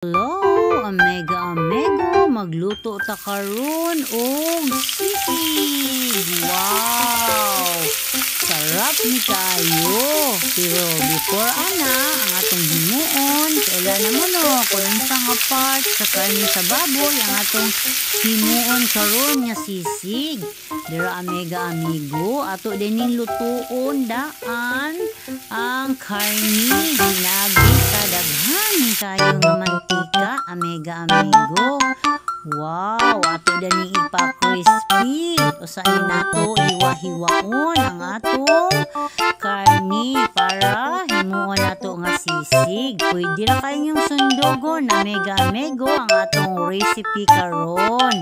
Hello, amigo, magluto ta karon og sisig. Wow! Sarap ni kayo. Pero before ang atong himuon, kailan mo no, kung sa nga part sa karne sa baboy, ang atong himuon karon nga sisig. Dira amigo, ato dining lutuon daan ang karne ginagi kadaghan kayo nga mantika, amigo. Wow, ato dani ipa-crispy. Usahay nato hiwa-hiwaon ang atong karni para himuon nato nga sisig. Pwede ra kayong sundugon, amigo, ang atong recipe karon.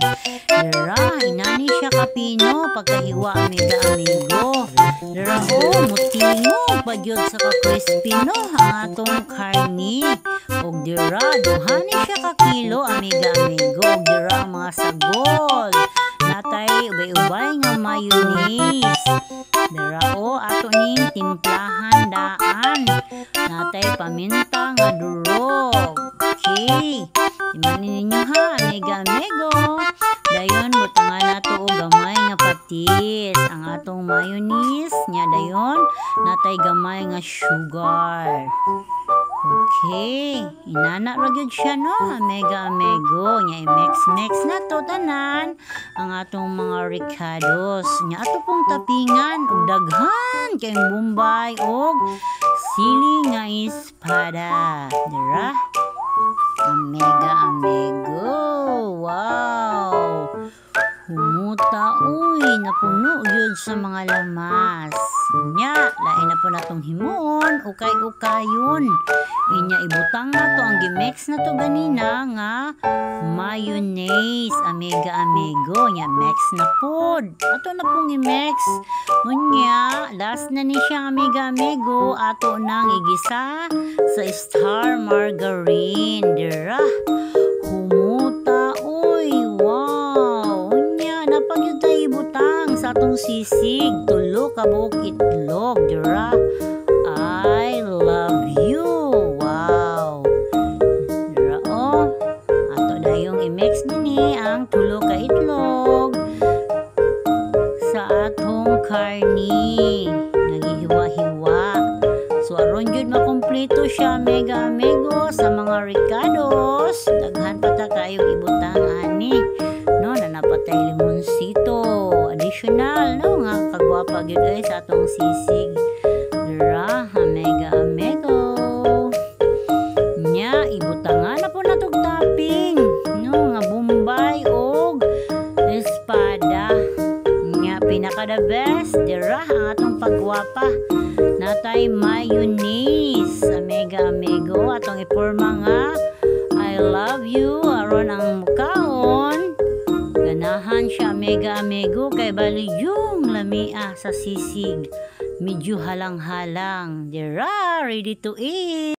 Dira, inani siya kapino pagkahiwa, amigo. Dira mutingo pagyod sa ka-crispy no ang atong karni. Og dira, duhani siya ka kilo, amigo. Dira mga sagol natay ubay-ubay nga mayonnaise. Dira ato ning timplahan daan natay paminta nga durog. Okay, imanin ninyo ha, amigo. Dayon butangan nato og gamay nga patis ang atong mayonnaise nya. Dayon natay gamay nga sugar. Okay, inana ra gyud siya no, amigo. Nya i-mix na to tanan ang atong mga ricados. Nya ato pong tapingan og daghan kay bombay og sili nga espada. Dira, amigo. Wow! Humuta, napuno yun sa mga lamas. Nya, lain na po natong himuon, ukay-ukayon. Inya, ibutang na to, ang gimix na to ganina nga mayonnaise, amigo. Nya, mix na po. Ato na pong i-mix. Unya, last na ni siya, amigo. Ato nang igisa sa star margarine. Dira, humuta, wow! Napag tayo ibutang sa atong sisig, tulo ka buok itlog. Dira, I love you. Wow! Dira ato dayong i-mix nini ang tulo ka itlog sa atong karni. Nagihiwa-hiwa. So aron jud makumpleto siya, amigo, sa mga ricados. Daghan pa ta kayong ibutang ani. No, nanapatay limonsito. Additional, no, nga kagwapa gyud ay sa atong sisig. Dira, amigo. Nya, ibutangan na po natog topping. No, nga bombay og espada. Nya, pinaka the best. Dira, ang atong pagwapa. Natay mayonnaise, amigo. Atong iporma nga I love you. Aron ang mukaon. Ganahan siya, amigo, kay bali yung lamia sa sisig. Medyo halang-halang. Dira, ready to eat.